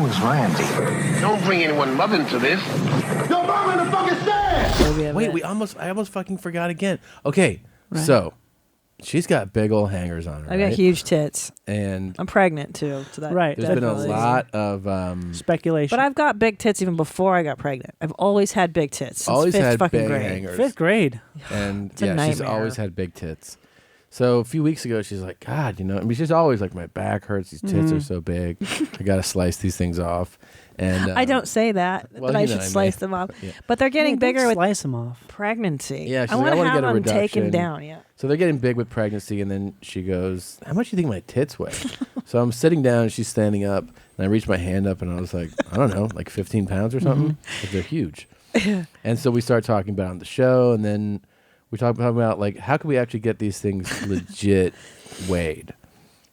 is Randy? Don't bring anyone mother into this. Yo, mom in the fucking stand! Wait, I almost fucking forgot again. Okay, so she's got big old hangers on her. I got huge tits. And I'm pregnant too. So that Right. There's been a lot of speculation. But I've got big tits even before I got pregnant. I've always had big tits. Since always fifth had fucking big grade. hangers. 5th grade. And It's a yeah, she's nightmare. always had big tits. So a few weeks ago, she's like, God, you know, I mean, she's always like, my back hurts. These tits are so big. I got to slice these things off. And I don't say that, well, but I you know should what I slice mean. them off. Yeah. But they're getting bigger with Slice them off. pregnancy. Yeah, she's I like, want to wanna have get a them taken reduction. down. Yeah. So they're getting big with pregnancy, and then she goes, how much do you think my tits weigh? So I'm sitting down, and she's standing up, and I reached my hand up, and I was like, I don't know, like 15 pounds or something? Like, they're huge. And so we start talking about it on the show, and then we talk about, like, how can we actually get these things legit weighed?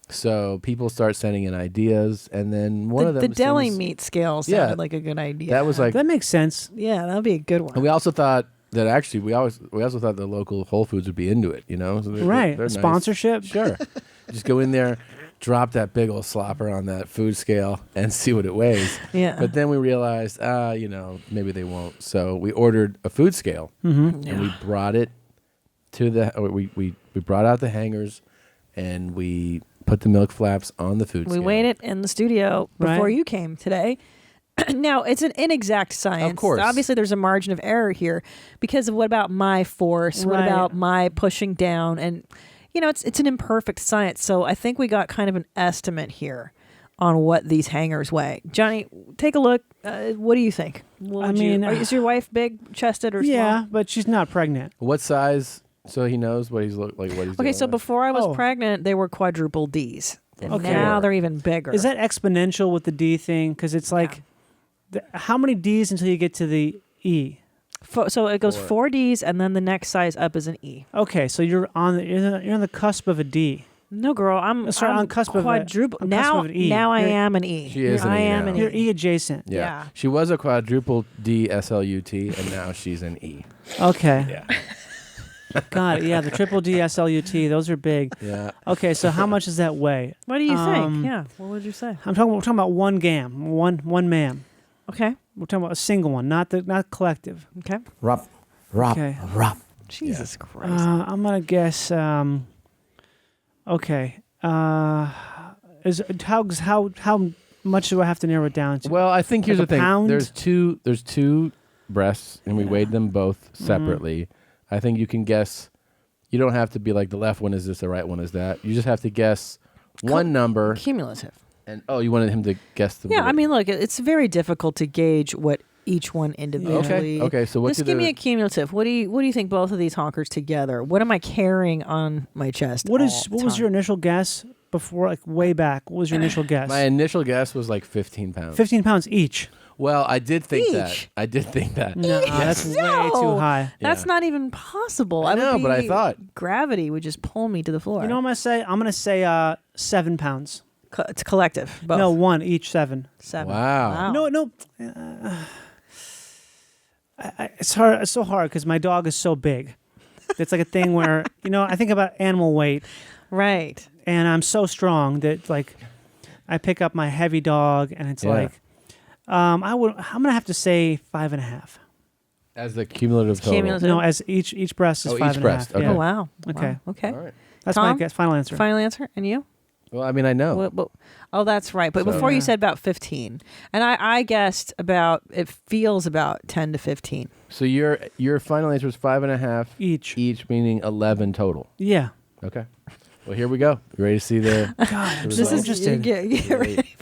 So people start sending in ideas, and then one of them the deli seems- meat scale sounded Yeah. like a good idea. That was like, That makes sense. yeah, that would be a good one. and we also thought that actually we also thought the local Whole Foods would be into it, you know? So they're nice. Sponsorship. Sure. Just go in there, drop that big old slopper on that food scale, and see what it weighs. Yeah. But then we realized, you know, maybe they won't. So we ordered a food scale, Mm-hmm. and we brought it to we brought out the hangers, and we put the milk flaps on the food We scale. weighed it in the studio before Right. you came today. Now, it's an inexact science. Of course. Obviously, there's a margin of error here because of what about my force? What Right. about my pushing down? And, you know, it's an imperfect science. So I think we got kind of an estimate here on what these hangers weigh. Johnny, take a look. What do you think? Is your wife big-chested or small? Yeah, but she's not pregnant. What size? So he knows what he's what he's Okay, doing. so before I was Oh. pregnant, they were quadruple Ds. And Okay. now they're even bigger. Is that exponential with the D thing? Because it's like, how many Ds until you get to the E? So it goes 4 Ds, and then the next size up is an E. Okay, so you're on the cusp of a D. No, girl, I'm on cusp of a- quadruple. on cusp now, of an E. now I You're- am an E. She is an I E am now. an You're E. E adjacent. Yeah. She was a quadruple D SLUT, and now she's an E. Okay. Yeah. Got it. Yeah, the triple D SLUT. Those are big. Yeah. Okay, so how much does that weigh? What do you think? Yeah. What would you say? We're talking about 1 gam, one man. Okay. We're talking about a single one, not collective. Okay. Rop. Okay. Jesus Christ. I'm gonna guess. Okay. Is how much do I have to narrow it down to? Well, I think here's Like the a thing. pound? There's two breasts, and we weighed them both separately. I think you can guess. You don't have to be like the left one is this, the right one is that. You just have to guess one number. Cumulative. And you wanted him to guess the. Yeah, I mean, look, it's very difficult to gauge what each one individually. Okay. So what? Just give me a cumulative. What do you think? Both of these honkers together. What am I carrying on my chest? What was your initial guess before, like way back? What was your initial guess? My initial guess was like 15 pounds. 15 pounds each. Well, I did think that. Each? I did think that. No, that's way too high. That's not even possible. I know, would but I be- thought. gravity would just pull me to the floor. You know what I'm gonna say? I'm gonna say 7 pounds. It's collective. Both. No, one each 7. 7. Wow. No. It's hard. It's so hard because my dog is so big. It's like a thing where I think about animal weight, Right. and I'm so strong that like I pick up my heavy dog, and it's like I'm gonna have to say 5.5. As the cumulative total. Cumulative. No, as each breast is Oh, 5.5. each breast, okay. Yeah. Oh, wow. Okay. Wow. Okay. All right. That's Tom? my guess. Final answer. Final answer. And you? Well, I mean, I know. Oh, that's right. But So- before you said about 15. And I guessed it feels about 10 to 15. So your final answer is 5.5 Each, meaning 11 total. Yeah. Okay. Well, here we go. You ready to see the? God, the this results? is interesting. Get ready.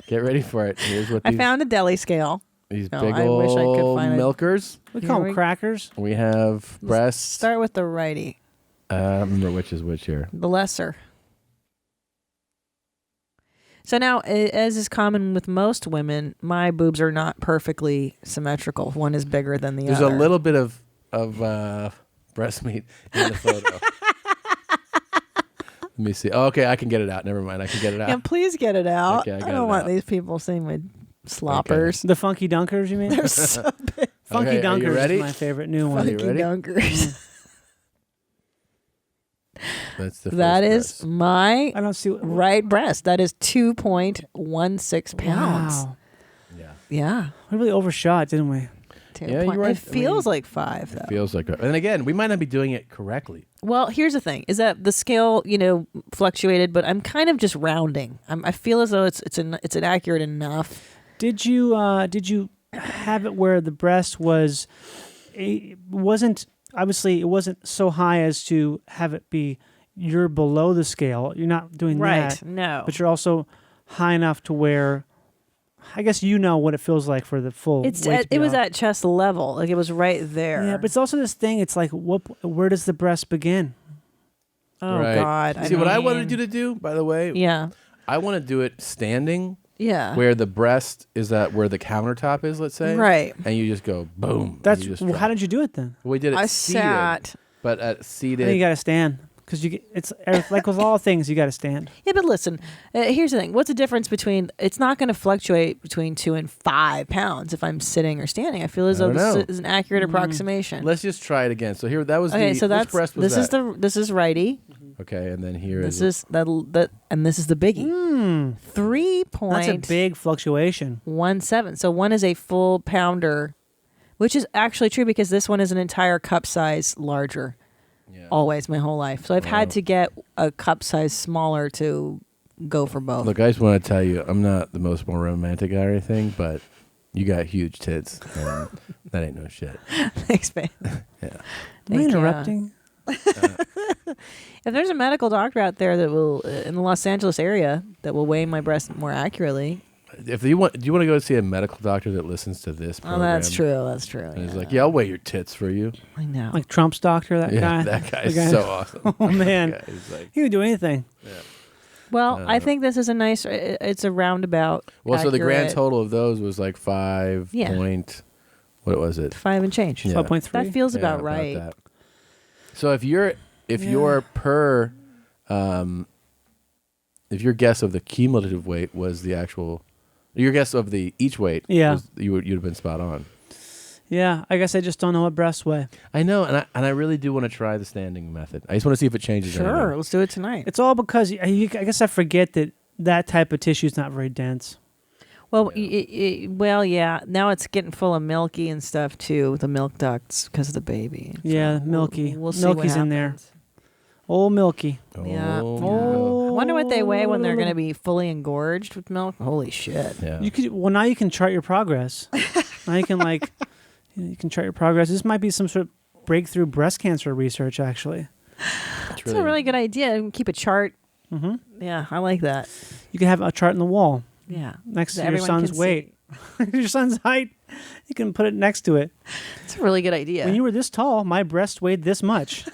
Get ready for it. Here's what I these, found a deli scale. these No, big I wish I could old find it. milkers. We Here call we- them crackers. We have breasts. Start with the righty, I don't remember which is which here. the lesser. So now, as is common with most women, my boobs are not perfectly symmetrical. One is bigger than the There's other. a little bit of breast meat in the photo. Let me see. Oh, okay, I can get it out. Never mind. I can get it out. Yeah, please get it out. Okay, I got I don't it want out. these people seeing my sloppers. The funky dunkers, you mean? They're so big. Funky Okay, are you dunkers ready? is my favorite new one. you Funky ready? dunkers. That's the That first is breast. my I don't see. right breast. That is 2.16 pounds. Wow. Yeah. We really overshot, didn't we? Yeah, you're right. It feels like 5, though. It feels like, and again, we might not be doing it correctly. Well, here's the thing: is that the scale, fluctuated, but I'm kind of just rounding. I feel as though it's inaccurate enough. Did you have it where the breast wasn't obviously it wasn't so high as to have it be you're below the scale. You're not doing that. No. But you're also high enough to where I guess you know what it feels like for the full weight to be it was off. at chest level. Like it was right there. Yeah, but it's also this thing. It's like, where does the breast begin? Oh, Right. God. See, what I wanted you to do, by the way, Yeah. I want to do it standing. Yeah. Where the breast is at where the countertop is, let's say. Right. And you just go boom. That's you just well, drop. how did you do it then? We did it I seated. sat. But at I seated. think you got to stand because it's like with all things, you got to stand. Yeah, but listen, here's the thing. What's the difference between, it's not going to fluctuate between 2 and 5 pounds if I'm sitting or standing. I feel as though this is an accurate approximation. Let's just try it again. So here, that was Okay, so which breast was that? this is righty. Okay, and then here This is that, and this is the biggie. 3 That's a big fluctuation. 1.7. So one is a full pounder, which is actually true because this one is an entire cup size larger. Yeah. Always my whole life. So I've had to get a cup size smaller to go for both. Look, I just want to tell you, I'm not the most more romantic guy or anything, but you got huge tits. And that ain't no shit. Thanks, man. Yeah. Am I Thank you. interrupting? If there's a medical doctor out there that will, in the Los Angeles area, that will weigh my breast more accurately. If you want, do you want to go see a medical doctor that listens to this program? Oh, that's true. That's true. And he's like, yeah, I'll weigh your tits for you. I know. Like Trump's doctor, that guy. That guy is The guy- so awesome. Oh man, That guy is like, he would do anything. Well, I think this is a nice. It's a roundabout. well, so the grand accurate total of those was like 5 point. What was it? 5 and change. Yeah. 5.3. That feels Yeah, about right. that. So if your guess of the cumulative weight was the actual, your guess of the each weight, Yeah. you'd have been spot on. Yeah, I guess I just don't know what breasts weigh. I know, and I really do want to try the standing method. I just want to see if it changes. Sure, anything. let's do it tonight. It's all because I guess I forget that type of tissue is not very dense. Well, yeah. Now it's getting full of milky and stuff too. The milk ducts because of the baby. Yeah, milky. We'll see Milky's what in there. happens. Old Milky. Yeah. Oh, I wonder what they weigh when they're going to be fully engorged with milk. Holy shit. yeah. Now you can chart your progress. Now you can you can chart your progress. This might be some sort of breakthrough breast cancer research, actually. That's a really good idea. Keep a chart. Mm-hmm. Yeah, I like that. You can have a chart on the wall Yeah. next So to your everyone son's can weight. Your son's height. You can put it next to it. It's a really good idea. When you were this tall, my breast weighed this much.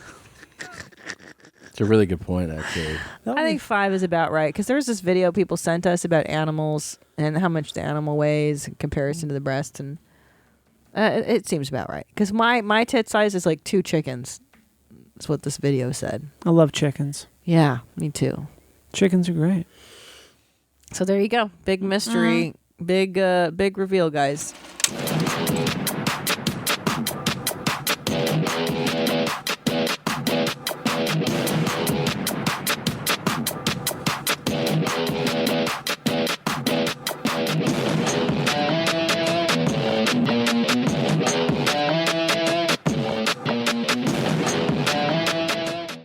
It's a really good point, actually. I think 5 is about right because there's this video people sent us about animals and how much the animal weighs in comparison to the breast, and it seems about right because my tit size is like 2 chickens. That's what this video said. I love chickens. Yeah, me too. Chickens are great. So there you go. Big mystery. Big reveal, guys.